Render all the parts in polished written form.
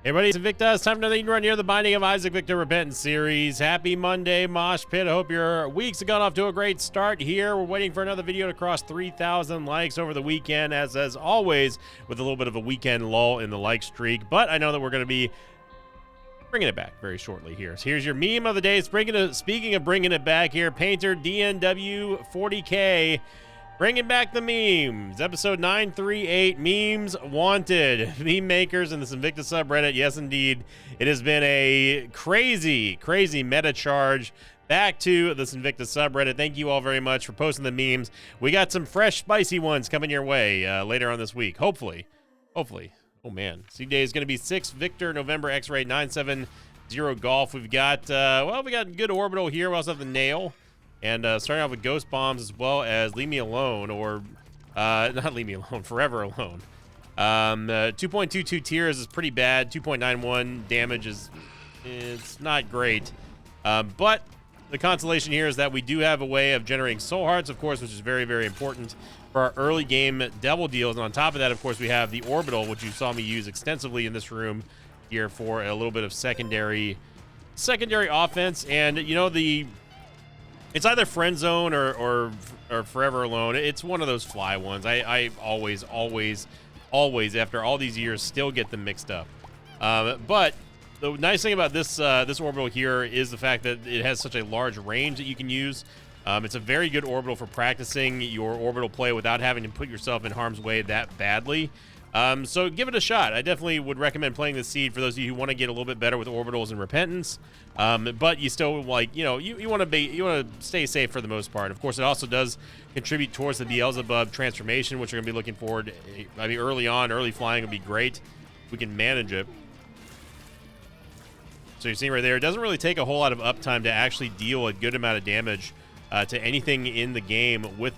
Hey buddy, it's Invicta. It's time for another Eden Run here, the Binding of Isaac Victor Repentance series. Happy Monday, Mosh Pit. I hope your weeks have gone off to a great start here. We're waiting for another video to cross 3,000 likes over the weekend, as always, with a little bit of a weekend lull in the like streak. But I know that we're going to be bringing it back very shortly here. So here's your meme of the day. Speaking of bringing it back here, Painter DNW 40K. Bringing back the memes. Episode 938, Memes Wanted. Meme makers in this Invicta subreddit. Yes, indeed. It has been a crazy, crazy meta charge back to this Invicta subreddit. Thank you all very much for posting the memes. We got some fresh, spicy ones coming your way later on this week. Hopefully. Hopefully. Oh, man. Seed day is going to be 6 Victor November X-Ray 970 Golf. We've got, we got good orbital here. We also have the nail. And starting off with Ghost Bombs as well as Leave Me Alone, or not Leave Me Alone, Forever Alone. 2.22 tiers is pretty bad. 2.91 damage it's not great. But the consolation here is that we do have a way of generating soul hearts, of course, which is very, very important for our early game devil deals. And on top of that, of course, we have the orbital, which you saw me use extensively in this room here for a little bit of secondary offense. And you know, it's either Friend Zone or Forever Alone. It's one of those fly ones. I always, after all these years, still get them mixed up. But the nice thing about this orbital here is the fact that it has such a large range that you can use. It's a very good orbital for practicing your orbital play without having to put yourself in harm's way that badly. So give it a shot. I definitely would recommend playing this seed for those of you who want to get a little bit better with orbitals and repentance. But you still, like, you know, you want to stay safe for the most part. Of course, it also does contribute towards the Beelzebub transformation, which we're going to be looking forward. I mean, early flying would be great. We can manage it. So you're seeing right there, it doesn't really take a whole lot of uptime to actually deal a good amount of damage to anything in the game with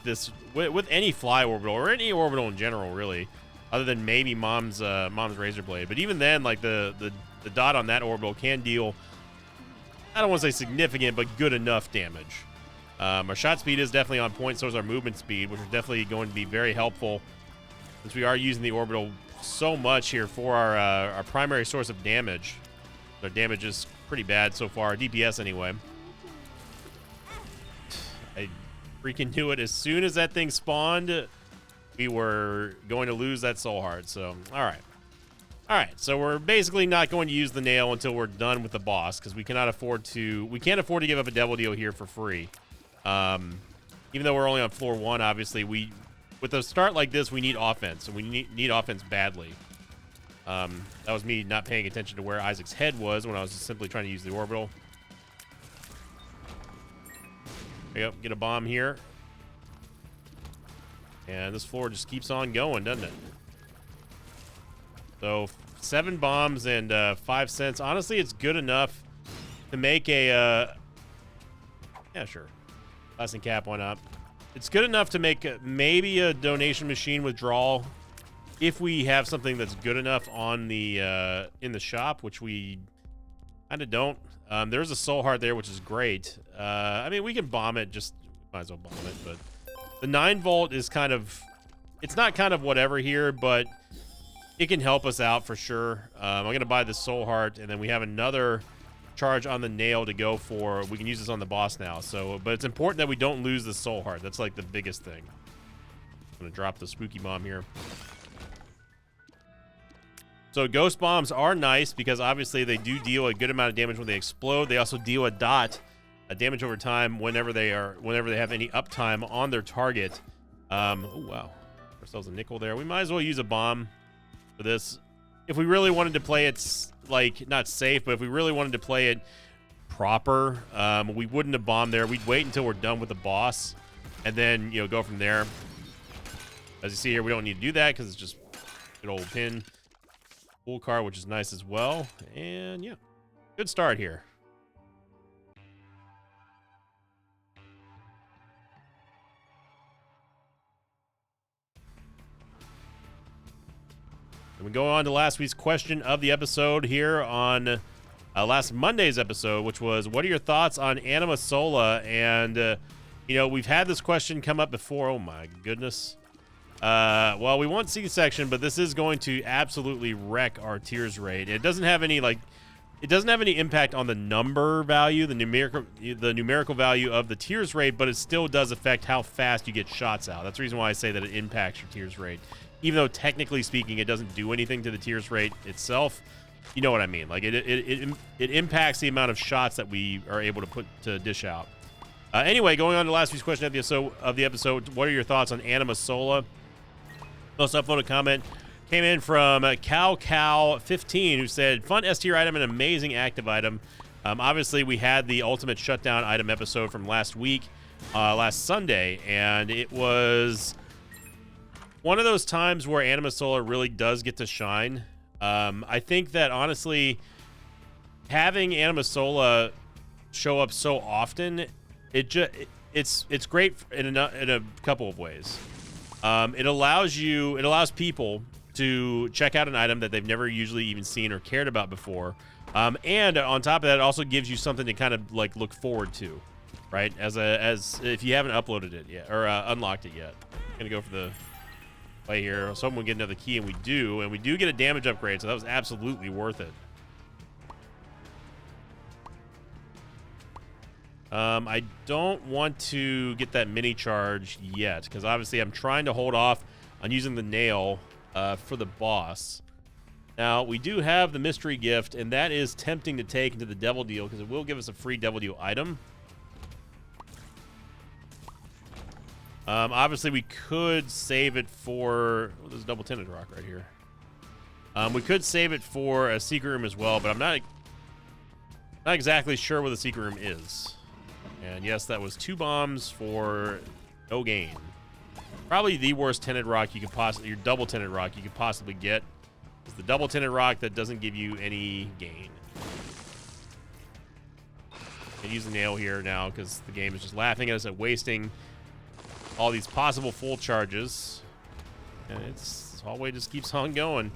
with any fly orbital or any orbital in general, really. Other than maybe Mom's Razor Blade. But even then, like the dot on that orbital can deal, I don't want to say significant, but good enough damage. Our shot speed is definitely on point, so is our movement speed, which is definitely going to be very helpful since we are using the orbital so much here for our primary source of damage. Our damage is pretty bad so far, DPS anyway. I freaking knew it. As soon as that thing spawned, we were going to lose that soul heart. So all right, so we're basically not going to use the nail until we're done with the boss, because we can't afford to give up a devil deal here for free. Even though we're only on floor 1, obviously with a start like this, we need offense, and we need offense badly. That was me not paying attention to where Isaac's head was when I was just simply trying to use the orbital. There you go, get a bomb here. And this floor just keeps on going, doesn't it? So 7 bombs and 5 cents. Honestly, it's good enough to make a yeah, sure, Blasting Cap, why not? It's good enough to make maybe a donation machine withdrawal if we have something that's good enough on the in the shop, which we kind of don't. There's a soul heart there, which is great. I mean, we can bomb it, just might as well bomb it. But the 9 volt is kind of, it's not kind of whatever here, but it can help us out for sure. I'm going to buy the soul heart, and then we have another charge on the nail to go for. We can use this on the boss now. So, but it's important that we don't lose the soul heart. That's like the biggest thing. I'm going to drop the spooky bomb here. So ghost bombs are nice because obviously they do deal a good amount of damage when they explode. They also deal a damage over time whenever they have any uptime on their target. Oh wow, ourselves a nickel there. We might as well use a bomb for this if we really wanted to play it, like, not safe, but if we really wanted to play it proper. We wouldn't have bombed there. We'd wait until we're done with the boss and then, you know, go from there. As you see here, we don't need to do that because it's just good old pin full card, which is nice as well. And yeah, good start here. And we go on to last week's question of the episode here on last Monday's episode, which was, what are your thoughts on Anima Sola? And, you know, we've had this question come up before. Oh, my goodness. Well, we want C-section, but this is going to absolutely wreck our tears rate. It doesn't have any impact on the number value, the numerical value of the tears rate, but it still does affect how fast you get shots out. That's the reason why I say that it impacts your tears rate. Even though technically speaking, it doesn't do anything to the tears rate itself. You know what I mean? Like it impacts the amount of shots that we are able to put to dish out. Anyway, going on to the last week's question of the episode, what are your thoughts on Anima Sola? Most upvoted comment came in from CowCow15, who said, fun S tier item and amazing active item. Obviously, we had the Ultimate Shutdown item episode from last week, last Sunday, and it was one of those times where Anima Sola really does get to shine. I think that, honestly, having Anima Sola show up so often, it's great in a couple of ways. It allows people to check out an item that they've never usually even seen or cared about before. And on top of that, it also gives you something to kind of like look forward to, right? As if you haven't uploaded it yet or unlocked it yet. I'm gonna go for the play here. Someone get another key, and we do get a damage upgrade, so that was absolutely worth it. I don't want to get that mini charge yet, because obviously I'm trying to hold off on using the nail for the boss. Now, we do have the mystery gift, and that is tempting to take into the devil deal, because it will give us a free devil deal item. Obviously, we could save it for... Oh, there's a double tinted rock right here. We could save it for a secret room as well, but I'm not exactly sure where the secret room is. And yes, that was 2 bombs for no gain. Probably the worst tinted rock you could possibly, your double tinted rock you could possibly get, is the double tinted rock that doesn't give you any gain. And use the nail here now because the game is just laughing at us at wasting all these possible full charges. And it's hallway just keeps on going.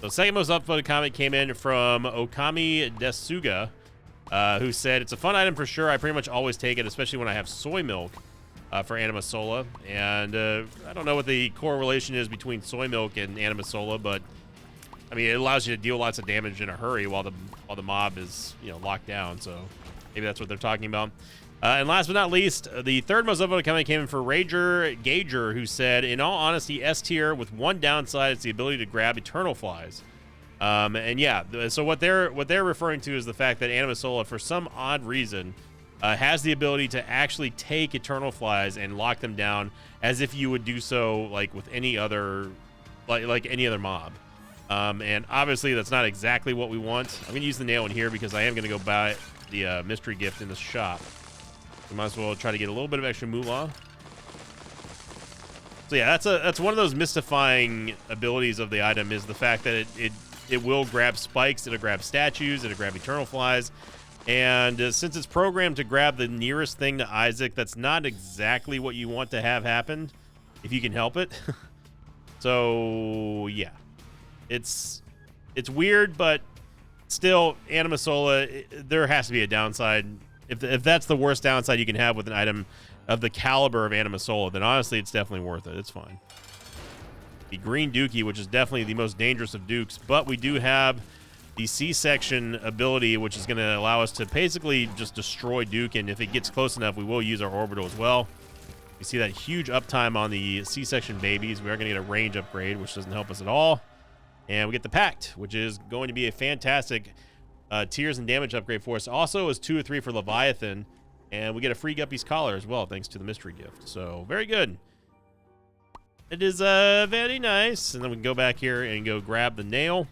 So second most upvoted comment came in from Okami Desuga, who said, it's a fun item for sure. I pretty much always take it, especially when I have soy milk for Anima Sola. And I don't know what the correlation is between soy milk and Anima Sola, but I mean, it allows you to deal lots of damage in a hurry while the mob is, you know, locked down. So maybe that's what they're talking about. And last but not least, the third most upvoted comment came in for Rager Gager, who said, in all honesty, S tier with one downside, it's the ability to grab Eternal Flies. And yeah, so what they're referring to is the fact that Anima Sola, for some odd reason, has the ability to actually take Eternal Flies and lock them down as if you would do so like with any other, like any other mob. And obviously that's not exactly what we want. I'm gonna use the nail in here because I am gonna go buy the mystery gift in the shop. We might as well try to get a little bit of extra moolah. So yeah, that's one of those mystifying abilities of the item, is the fact that it will grab spikes, it'll grab statues, it'll grab Eternal Flies, and since it's programmed to grab the nearest thing to Isaac, that's not exactly what you want to have happen, if you can help it. So yeah, it's weird, but still, Anima Sola, there has to be a downside. If that's the worst downside you can have with an item of the caliber of Anima Sola, then honestly, it's definitely worth it. It's fine. The Green Dookie, which is definitely the most dangerous of Dukes, but we do have the C-section ability, which is going to allow us to basically just destroy Duke, and if it gets close enough, we will use our orbital as well. You see that huge uptime on the C-section babies. We are going to get a range upgrade, which doesn't help us at all. And we get the Pact, which is going to be a fantastic tears and damage upgrade for us. Also is 2 or 3 for Leviathan, and we get a free Guppy's Collar as well, thanks to the mystery gift. So very good. It is very nice. And then we can go back here and go grab the nail.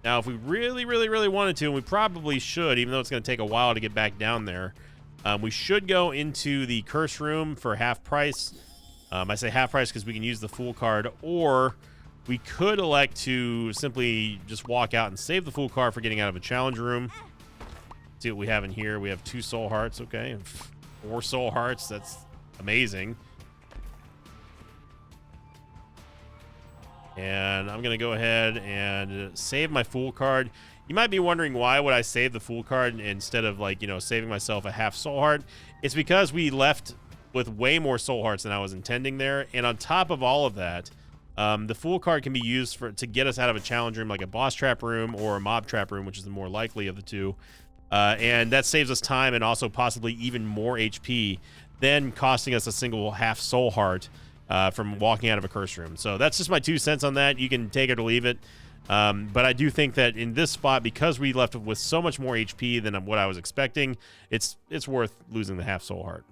Now, if we really, really, really wanted to, and we probably should, even though it's going to take a while to get back down there, we should go into the curse room for half price. I say half price because we can use the Fool card, or we could elect to simply just walk out and save the Fool card for getting out of a challenge room. See what we have in here. We have 2 soul hearts, okay, and 4 soul hearts. That's amazing. And I'm going to go ahead and save my Fool card. You might be wondering, why would I save the Fool card instead of, like, you know, saving myself a half soul heart? It's because we left the Fool card in the challenge room. We left the Fool card in the challenge room. And with way more soul hearts than I was intending there. And on top of all of that, the Fool card can be used to get us out of a challenge room like a boss trap room or a mob trap room, which is the more likely of the two. And that saves us time and also possibly even more HP than costing us a single half soul heart from walking out of a curse room. So that's just my 2 cents on that. You can take it or leave it. But I do think that in this spot, because we left with so much more HP than what I was expecting, it's worth losing the half soul heart.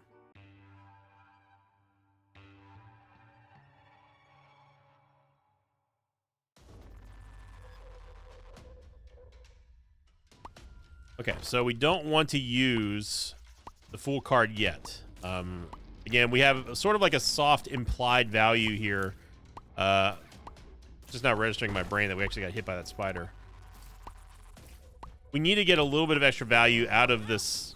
Okay, so we don't want to use the Fool card yet. Again, we have sort of like a soft implied value here. Just not registering in my brain that we actually got hit by that spider. We need to get a little bit of extra value out of this.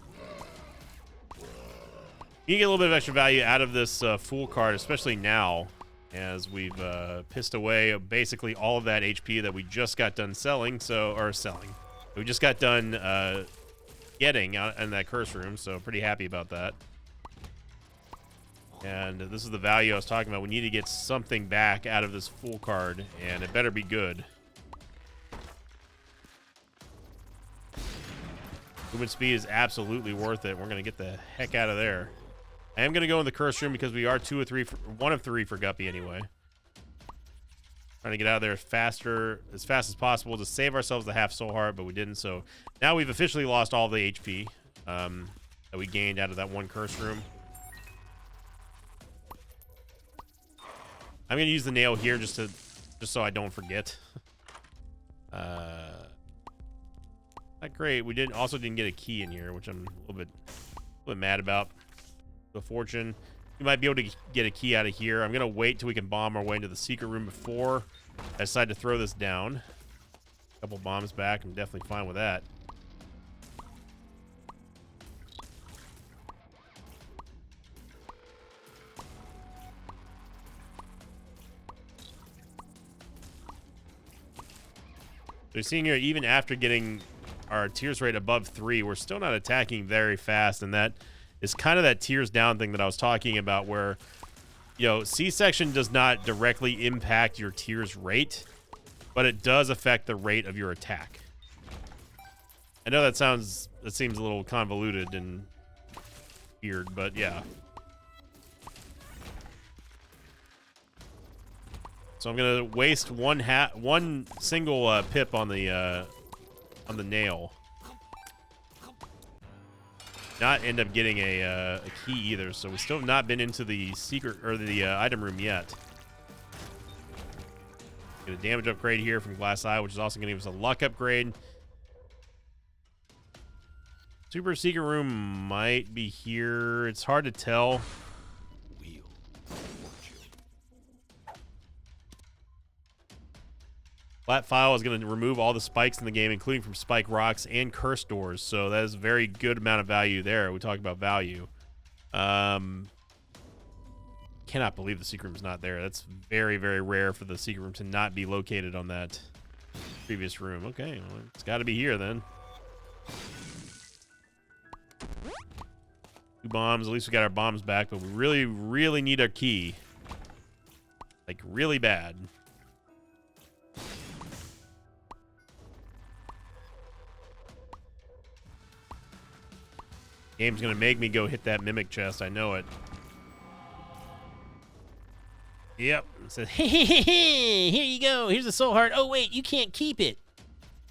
You get a little bit of extra value out of this Fool card, especially now, as we've pissed away basically all of that HP that we just got done selling. We just got done getting out in that curse room, so pretty happy about that. And this is the value I was talking about. We need to get something back out of this Fool card, and it better be good. Movement speed is absolutely worth it. We're going to get the heck out of there. I am going to go in the curse room because we are 1 of 3 for Guppy anyway. Trying to get out of there as fast as possible to save ourselves the half soul heart, but we didn't. So now we've officially lost all the HP that we gained out of that one curse room. I'm gonna use the nail here just so I don't forget. Not great. We also didn't get a key in here, which I'm a little bit mad about. The fortune. We might be able to get a key out of here. I'm gonna wait till we can bomb our way into the secret room before I decide to throw this down. A couple bombs back. I'm definitely fine with that. So you're seeing here, even after getting our tears rate above 3, we're still not attacking very fast, and that is kind of that tears down thing that I was talking about, where, you know, C-section does not directly impact your tears rate, but it does affect the rate of your attack. I know that seems a little convoluted and weird, but yeah. So I'm gonna waste one single pip on the nail. Not end up getting a key either, so we still have not been into the secret or the item room yet. Get a damage upgrade here from Glass Eye, which is also gonna give us a luck upgrade. Super secret room might be here. It's hard to tell. Flat File is going to remove all the spikes in the game, including from spike rocks and curse doors. So that is a very good amount of value there. We talked about value. Cannot believe the secret room's not there. That's very, very rare for the secret room to not be located on that previous room. Okay, well, it's got to be here then. 2 bombs. At least we got our bombs back, but we really, really need our key. Like, really bad. Game's gonna make me go hit that mimic chest. I know it. Yep. It says, hey, here you go. Here's the soul heart. Oh, wait, you can't keep it.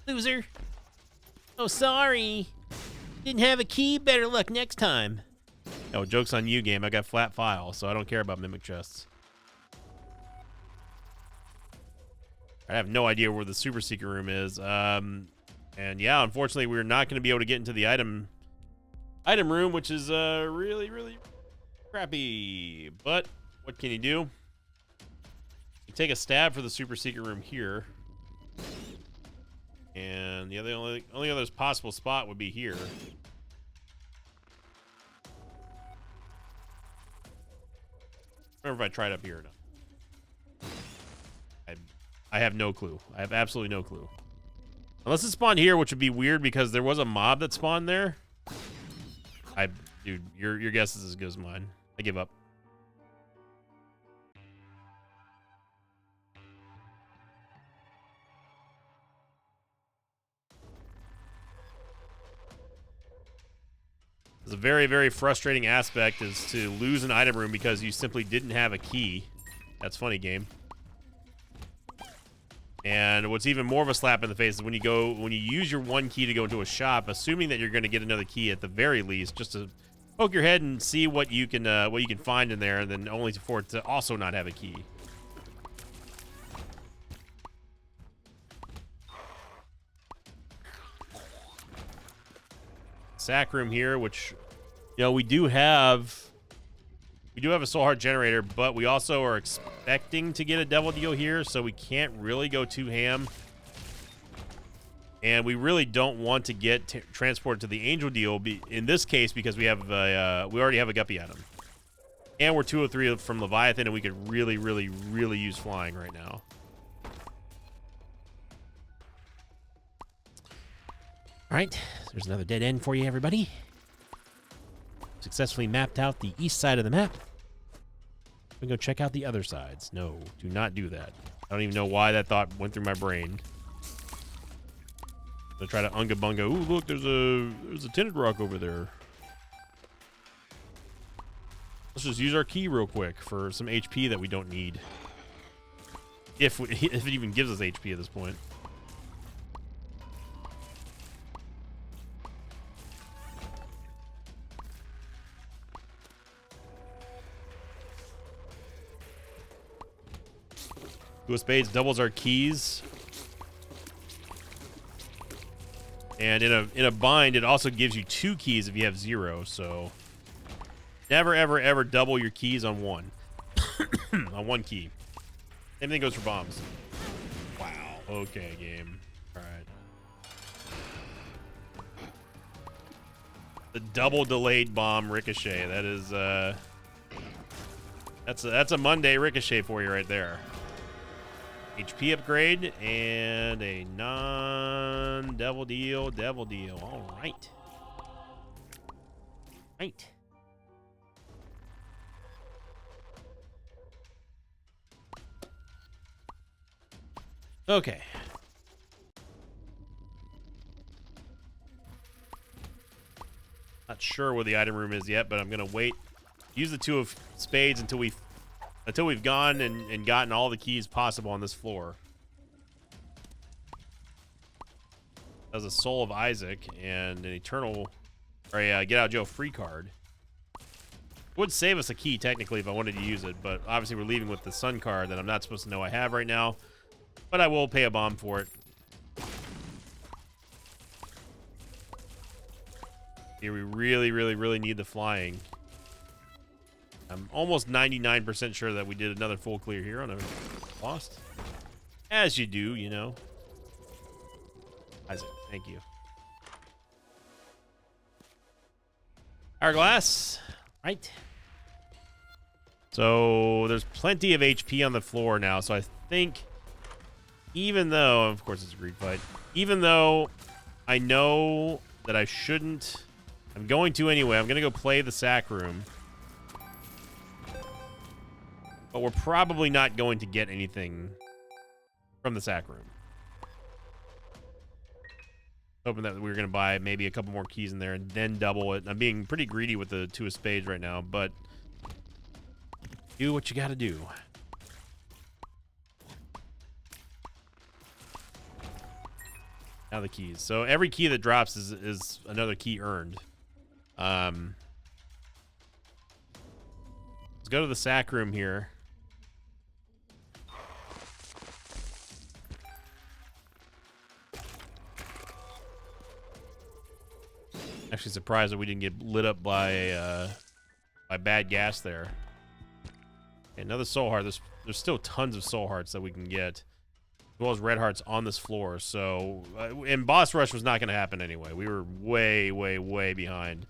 Loser. Oh, sorry. Didn't have a key. Better luck next time. Oh, joke's on you, game. I got Flat File, so I don't care about mimic chests. I have no idea where the super secret room is. And yeah, unfortunately, we're not going to be able to get into the item room, which is really, really crappy. But what can you do? You take a stab for the super secret room here, and the only other possible spot would be here. Remember if I tried up here or not. I have no clue. I have absolutely no clue. Unless it spawned here, which would be weird because there was a mob that spawned there. Dude, your guess is as good as mine. I give up. It's a very, very frustrating aspect is to lose an item room because you simply didn't have a key. That's funny, game. And what's even more of a slap in the face is when you use your one key to go into a shop, assuming that you're going to get another key at the very least, just to poke your head and see what you can find in there, and then only for it to also not have a key. Sack room here, which, you know, we do have a soul heart generator, but we also are expecting to get a devil deal here, so we can't really go too ham. And we really don't want to get transported to the angel deal in this case because we have we already have a guppy item, and we're 203 from Leviathan, and we could really, really, really use flying right now. All right, there's another dead end for you, everybody. Successfully mapped out the east side of the map. We can go check out the other sides. No, do not do that. I don't even know why that thought went through my brain. I'm gonna try to unga bunga. Ooh, look, there's a tinted rock over there. Let's just use our key real quick for some HP that we don't need. If it even gives us HP at this point. Two of spades doubles our keys. And in a bind, it also gives you 2 keys if you have 0. So never, ever, ever double your keys on one. On one key. Same thing goes for bombs. Wow. Okay, game. All right. The double delayed bomb ricochet. That is that's a Monday ricochet for you right there. HP upgrade and a non-devil deal. Devil deal. All right. Right. Okay. Not sure where the item room is yet, but I'm gonna wait. Use the 2 of spades until we've gone and gotten all the keys possible on this floor. As a Soul of Isaac and an Eternal, or a Get Out of Jail Free card. Would save us a key technically if I wanted to use it, but obviously we're leaving with the Sun card that I'm not supposed to know I have right now. But I will pay a bomb for it. Here we really, really, really need the flying. I'm almost 99% sure that we did another full clear here on a lost. As you do, you know. Isaac, thank you. Hourglass. Right. So there's plenty of HP on the floor now, so I think even though, of course it's a greed fight, even though I know that I shouldn't, I'm going to anyway. I'm going to go play the sack room. But we're probably not going to get anything from the sack room. Hoping that we were going to buy maybe a couple more keys in there and then double it. I'm being pretty greedy with the 2 of spades right now, but do what you got to do. Now the keys. So every key that drops is another key earned. Let's go to the sack room here. Actually surprised that we didn't get lit up by bad gas there. Okay, another soul heart. There's still tons of soul hearts that we can get, as well as red hearts on this floor. So, and boss rush was not going to happen anyway. We were way, way, way behind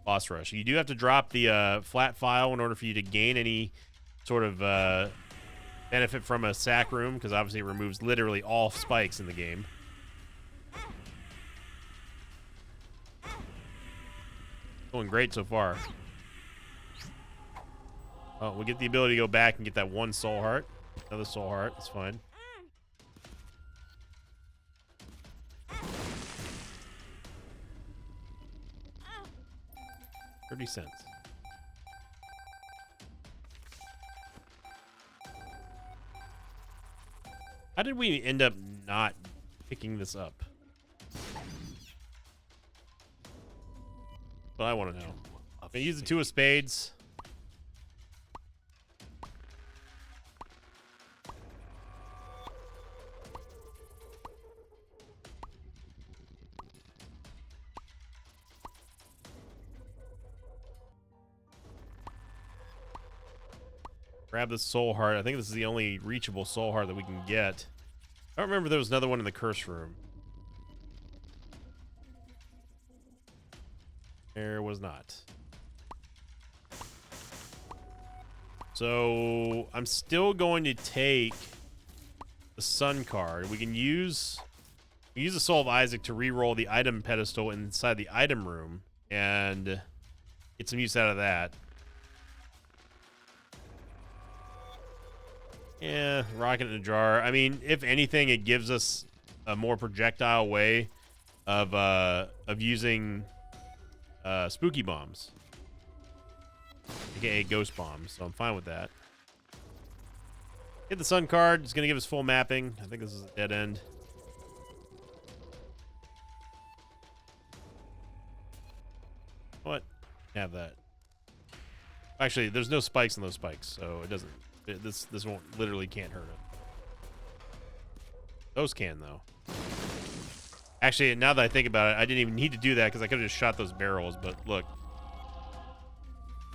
boss rush. You do have to drop the flat file in order for you to gain any sort of benefit from a sack room, because obviously it removes literally all spikes in the game. Going great so far. Oh, we get the ability to go back and get that one soul heart. Another soul heart. That's fine. $0.30. How did we end up not picking this up? But I want to know. I use the 2 of spades. Grab the soul heart. I think this is the only reachable soul heart that we can get. I don't remember there was another one in the curse room. There was not. So I'm still going to take the sun card. We can use the Soul of Isaac to re-roll the item pedestal inside the item room and get some use out of that. Yeah, rocket in a jar. I mean, if anything, it gives us a more projectile way of using spooky bombs, aka ghost bombs. So I'm fine with that. Hit the sun card. It's gonna give us full mapping. I think this is a dead end. What? Have that. Actually, there's no spikes in those spikes, so it doesn't. This won't, literally can't hurt it. Those can though. Actually, now that I think about it, I didn't even need to do that because I could have just shot those barrels. But look,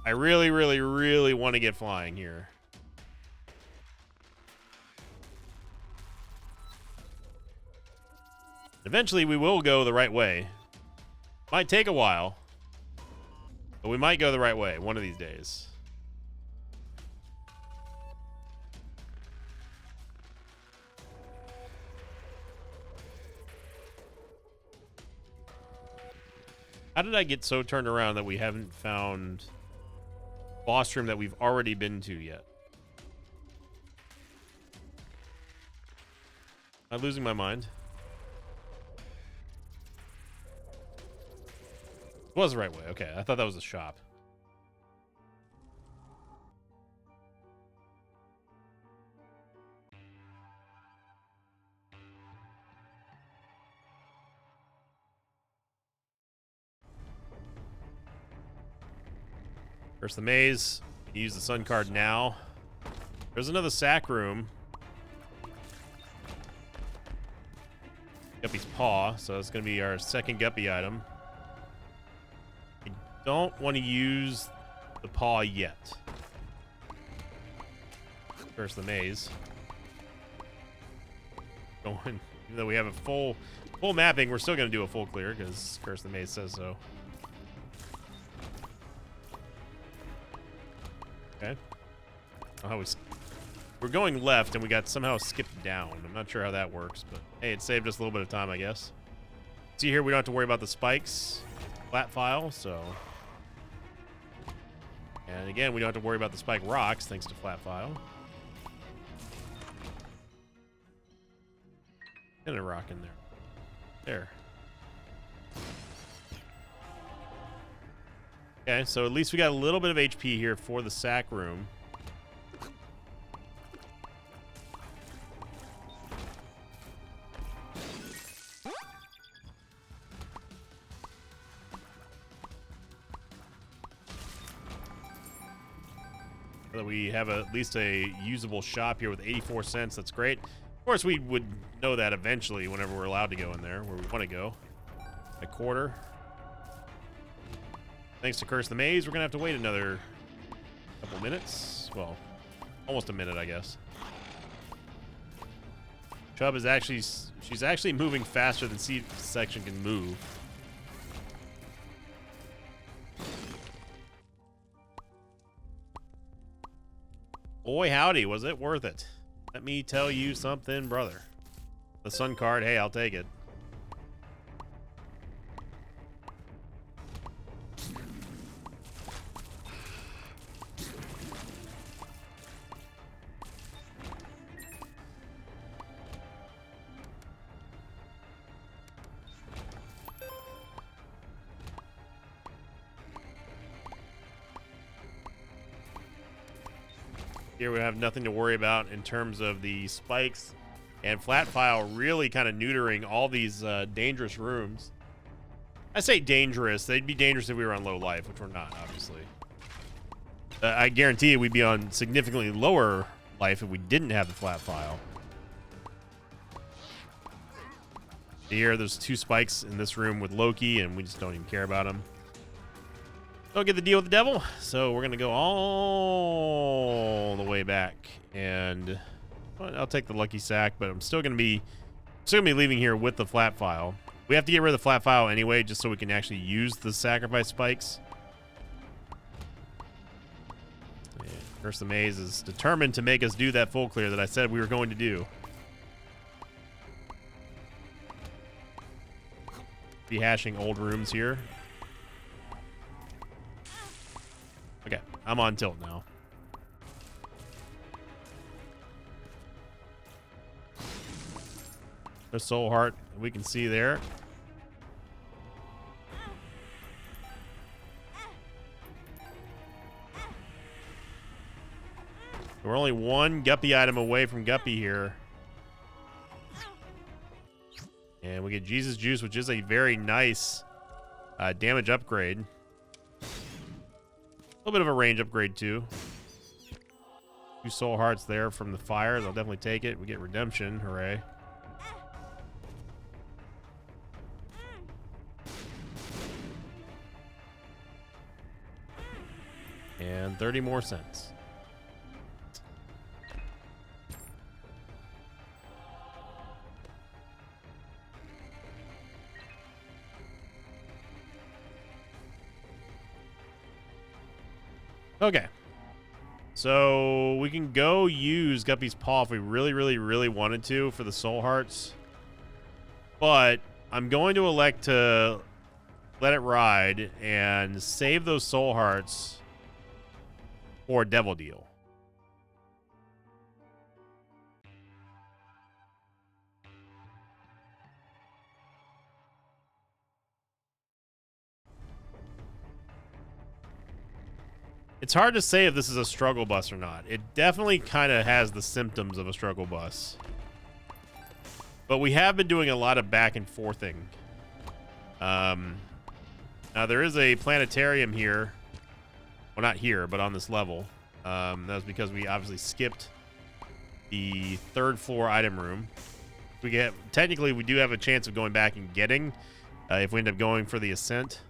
I really, really, really want to get flying here. Eventually, we will go the right way. Might take a while, but we might go the right way one of these days. How did I get so turned around that we haven't found boss room that we've already been to yet? Am I losing my mind? It was the right way. Okay, I thought that was a shop. First the maze. Use the sun card now. There's another sack room. Guppy's paw, so it's going to be our second Guppy item. I don't want to use the paw yet. First the maze. Going, even though we have a full mapping, we're still going to do a full clear because Curse the Maze says so. Okay. Oh, we're going left and we got somehow skipped down. I'm not sure how that works, but hey, it saved us a little bit of time, I guess. See here, we don't have to worry about the spikes. Flat file, so. And again, we don't have to worry about the spike rocks thanks to flat file. And a rock in there. There. Okay, so at least we got a little bit of HP here for the sack room. So that we have at least a usable shop here with 84 cents. That's great. Of course, we would know that eventually whenever we're allowed to go in there, where we want to go. A quarter. Thanks to Curse the Maze, we're going to have to wait another couple minutes. Well, almost a minute, I guess. Chubb is actually... She's actually moving faster than C-section can move. Boy, howdy, was it worth it? Let me tell you something, brother. The sun card, hey, I'll take it. Here we have nothing to worry about in terms of the spikes, and flat file really kind of neutering all these dangerous rooms. I say dangerous. They'd be dangerous if we were on low life, which we're not, obviously. I guarantee you we'd be on significantly lower life if we didn't have the flat file. Here, there's 2 spikes in this room with Loki, and we just don't even care about them. Don't get the deal with the devil, so we're gonna go all the way back, and well, I'll take the lucky sack, but I'm still gonna be leaving here with the flat file. We have to get rid of the flat file anyway, just so we can actually use the sacrifice spikes. And Curse the Maze is determined to make us do that full clear that I said we were going to do. Rehashing old rooms here. Okay, I'm on tilt now. There's Soul Heart we can see there. We're only 1 Guppy item away from Guppy here. And we get Jesus Juice, which is a very nice damage upgrade. A little bit of a range upgrade, too. 2 Soul Hearts there from the fires. I'll definitely take it. We get Redemption. Hooray. And 30 more cents. Okay. So we can go use Guppy's Paw if we really wanted to for the Soul Hearts. But I'm going to elect to let it ride and save those Soul Hearts for Devil Deal. It's hard to say if this is a struggle bus or not. It definitely kind of has the symptoms of a struggle bus. But we have been doing a lot of back and forthing. Now there is a planetarium here. Well, not here, but on this level. That was because we obviously skipped the 3rd floor item room. Technically, we do have a chance of going back and getting if we end up going for the ascent.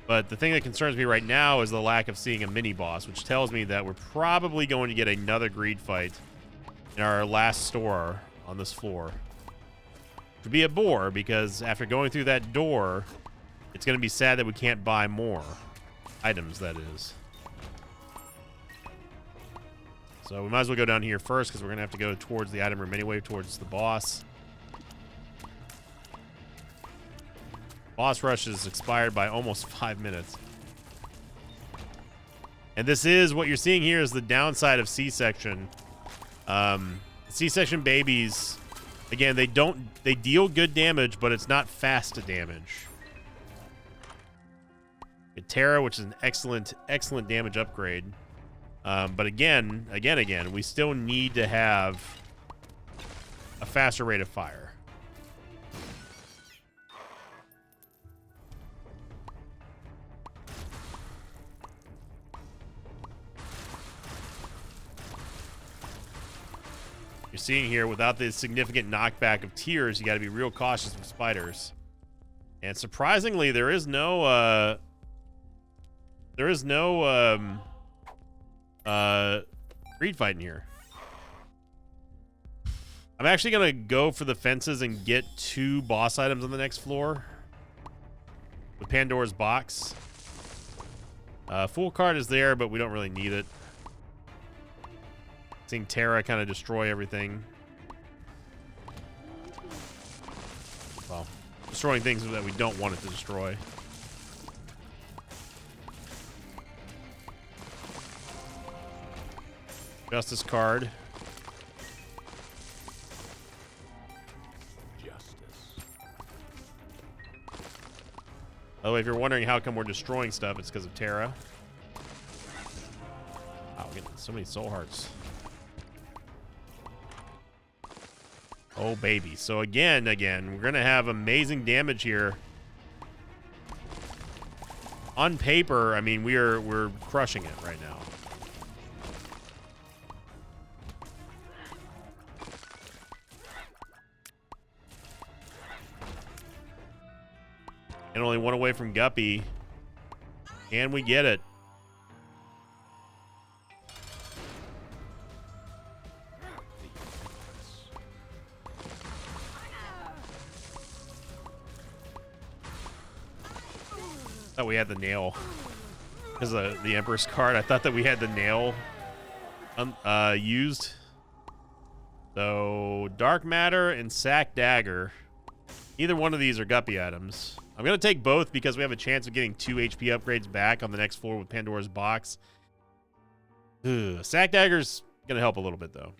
But the thing that concerns me right now is the lack of seeing a mini-boss, which tells me that we're probably going to get another greed fight in our last store on this floor. Which would be a bore, because after going through that door, it's going to be sad that we can't buy more items, that is. So we might as well go down here first, because we're going to have to go towards the item room anyway, towards the boss. Boss rush is expired by almost 5 minutes. And this is, what you're seeing here is the downside of C-section. C-section babies, again, they deal good damage, but it's not fast damage. Terra, which is an excellent damage upgrade. But again, we still need to have a faster rate of fire. You're seeing here, without the significant knockback of tears, you got to be real cautious with spiders. And surprisingly, there is no greed fight in here. I'm actually gonna go for the fences and get 2 boss items on the next floor. The Pandora's box. Full card is there, but we don't really need it. Seeing Terra kind of destroy everything. Well, destroying things that we don't want it to destroy. Justice card. By the way, if you're wondering how come we're destroying stuff, it's because of Terra. Wow, we're getting so many soul hearts. Oh, baby. So again, we're going to have amazing damage here. On paper, I mean, we're crushing it right now. And only one away from Guppy. And we get it. Thought we had the nail. Because the Emperor's card, I thought that we had the nail used. So, Dark Matter and Sack Dagger. Either one of these are Guppy items. I'm going to take both because we have a chance of getting 2 HP upgrades back on the next floor with Pandora's Box. Ugh. Sack Dagger's going to help a little bit, though.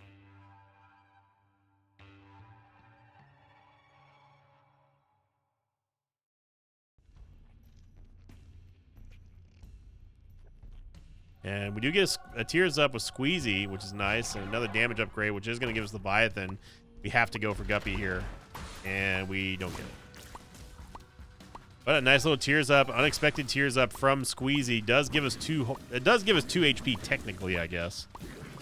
And we do get a Tears Up with Squeezy, which is nice, and another damage upgrade, which is going to give us Leviathan. We have to go for Guppy here, and we don't get it. But a nice little Tears Up, unexpected Tears Up from Squeezy does give us 2. It does give us 2 HP technically, I guess,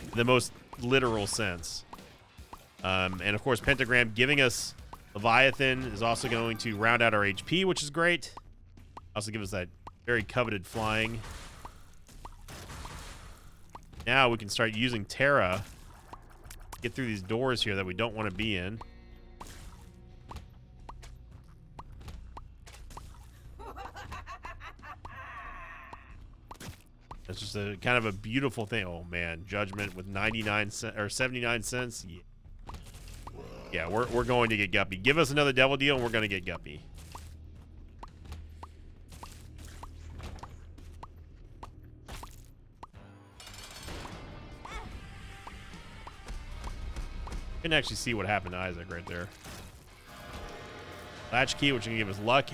in the most literal sense. And of course, Pentagram giving us Leviathan is also going to round out our HP, which is great. Also give us that very coveted flying. Now we can start using Terra to get through these doors here that we don't want to be in. It's just a kind of a beautiful thing. Oh man, Judgment with 99 cents or 79 cents. Yeah, we're going to get Guppy. Give us another Devil Deal and we're going to get Guppy. You can actually see what happened to Isaac right there. Latch Key, which can give us luck.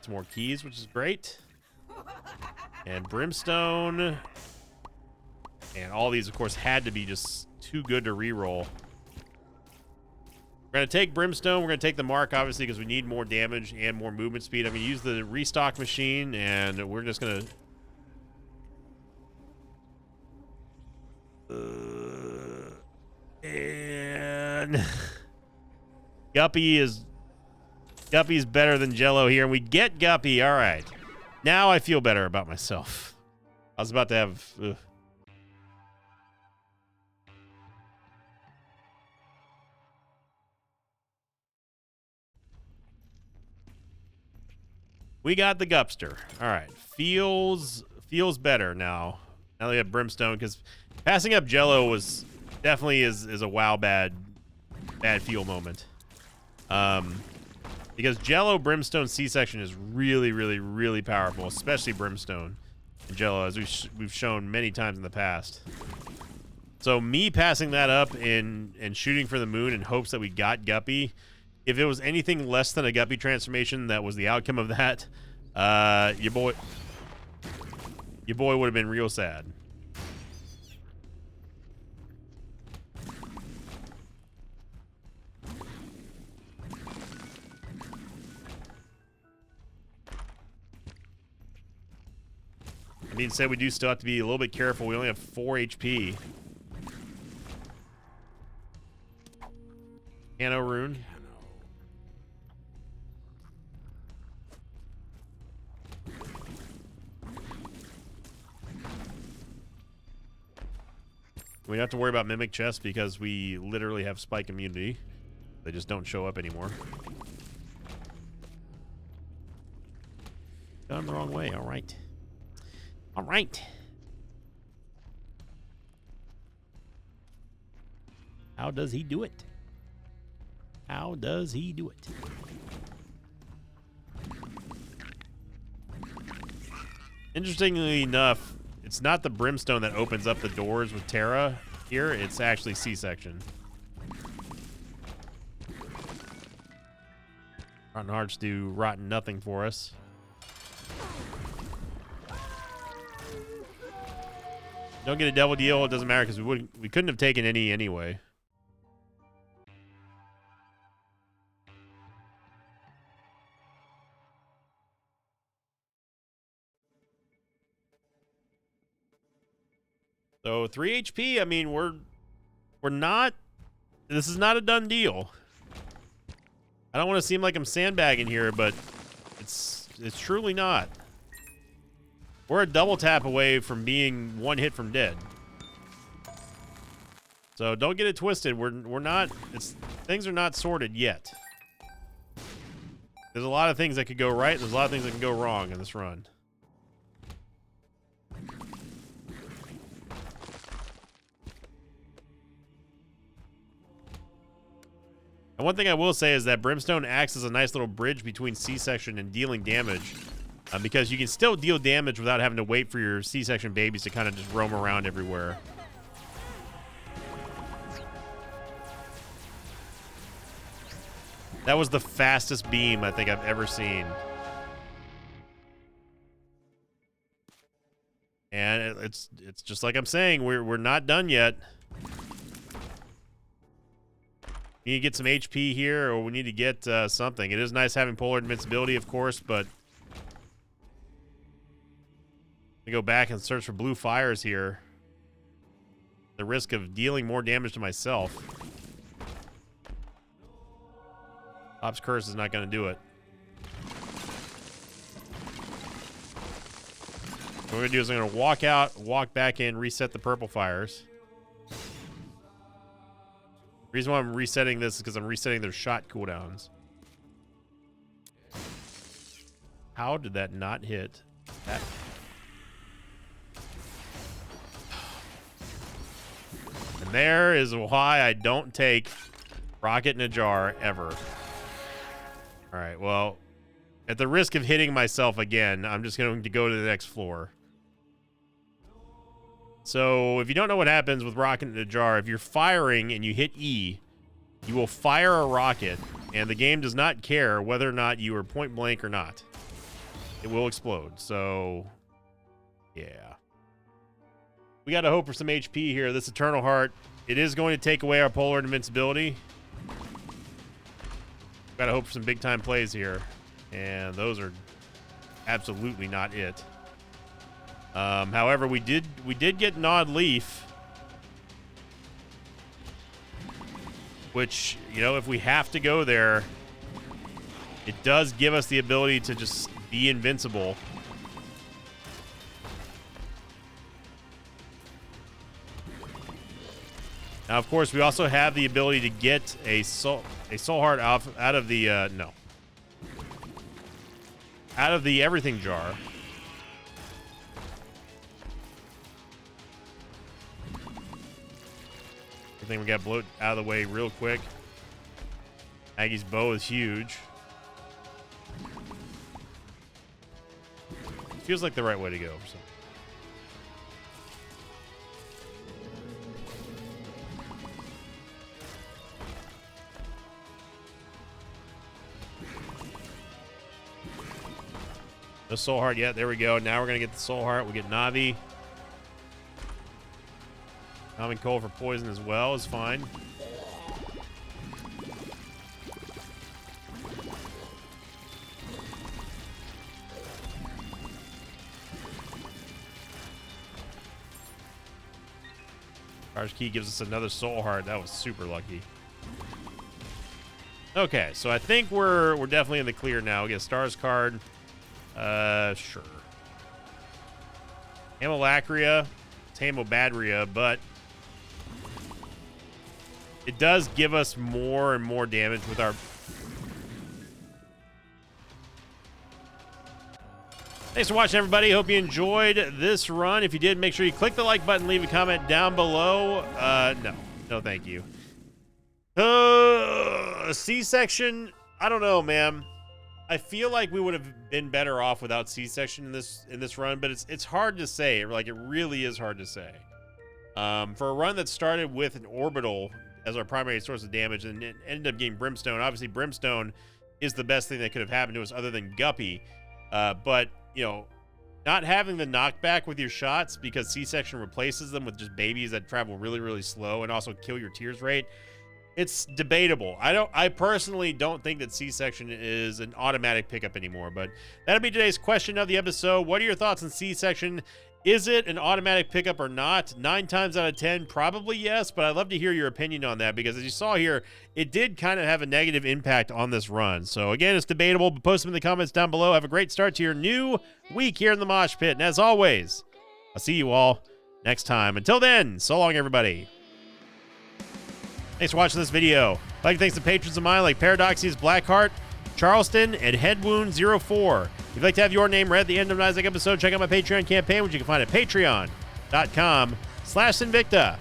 Some more keys, which is great. And Brimstone. And all these, of course, had to be just too good to reroll. We're going to take Brimstone. We're going to take the Mark, obviously, because we need more damage and more movement speed. I'm going to use the restock machine, and we're just going to... and... Guppy's better than Jello here, and we get Guppy. All right. Now I feel better about myself. I was about to have... We got the Gupster. All right. Feels better now. Now we have Brimstone, because passing up Jello was definitely is a wow bad feel moment. Because Jello, Brimstone, C-section is really powerful, especially Brimstone and Jello, as we've shown many times in the past. So me passing that up and shooting for the moon in hopes that we got Guppy, if it was anything less than a Guppy transformation that was the outcome of that, your boy would have been real sad. I mean, said we do still have to be a little bit careful. We only have 4 HP. Cano rune. We don't have to worry about Mimic Chest because we literally have Spike immunity. They just don't show up anymore. Gone the wrong way. All right. All right. How does he do it? How does he do it? Interestingly enough, it's not the Brimstone that opens up the doors with Terra here. It's actually C-section. Rotten Hearts do rotten nothing for us. Don't get a double deal. It doesn't matter because we couldn't have taken any anyway. So 3 HP. I mean, we're not. This is not a done deal. I don't want to seem like I'm sandbagging here, but it's truly not. We're a double tap away from being one hit from dead. So don't get it twisted. We're not. Things are not sorted yet. There's a lot of things that could go right. There's a lot of things that can go wrong in this run. And one thing I will say is that Brimstone acts as a nice little bridge between C-section and dealing damage, because you can still deal damage without having to wait for your C-section babies to kind of just roam around everywhere. That was the fastest beam I think I've ever seen. And it's just like I'm saying, we're not done yet. We need to get some HP here, or we need to get something. It is nice having polar invincibility, of course, but we go back and search for blue fires here. The risk of dealing more damage to myself. Pop's Curse is not going to do it. What we're going to do is I'm going to walk out, walk back in, reset the purple fires. The reason why I'm resetting this is because I'm resetting their shot cooldowns. How did that not hit? That. And there is why I don't take Rocket in a Jar ever. All right, well, at the risk of hitting myself again, I'm just going to go to the next floor. So if you don't know what happens with Rocket in a Jar, if you're firing and you hit E, you will fire a rocket, and the game does not care whether or not you are point blank or not. It will explode. So, yeah. We got to hope for some HP here. This Eternal Heart, it is going to take away our polar invincibility. Got to hope for some big time plays here, and those are absolutely not it. However, we did get Gnawed Leaf, which, you know, if we have to go there, it does give us the ability to just be invincible. Now, of course, we also have the ability to get a soul heart out of the out of the everything jar. I think we got bloat out of the way real quick. Aggie's bow is huge. Feels like the right way to go. So. No soul heart yet. There we go. Now we're going to get the soul heart. We get Navi. Common cold for poison as well is fine. Charge Key gives us another soul heart. That was super lucky. Okay, so I think we're definitely in the clear now. We get a Stars card. Sure. Amylacria, Tamobadria, but it does give us more and more damage with our... Thanks for watching, everybody. Hope you enjoyed this run. If you did, make sure you click the like button, leave a comment down below. No, thank you. C-section, I don't know, man. I feel like we would have been better off without C-section in this run, but it's hard to say. Like, it really is hard to say. For a run that started with an orbital as our primary source of damage and it ended up getting Brimstone. Obviously, Brimstone is the best thing that could have happened to us other than Guppy. But, you know, not having the knockback with your shots because C-section replaces them with just babies that travel really, really slow and also kill your tears rate. It's debatable. I personally don't think that C-section is an automatic pickup anymore, but that'll be today's question of the episode. What are your thoughts on C-section? Is it an automatic pickup or not? 9 times out of 10, probably yes, but I'd love to hear your opinion on that because as you saw here, it did kind of have a negative impact on this run. So again, it's debatable, but post them in the comments down below. Have a great start to your new week here in the Mosh Pit. And as always, I'll see you all next time. Until then, so long, everybody. Thanks for watching this video. I'd like to thank some patrons of mine like Paradoxius Blackheart, Charleston, and Headwound04. If you'd like to have your name read at the end of an Isaac episode, check out my Patreon campaign, which you can find at patreon.com/Sinvicta.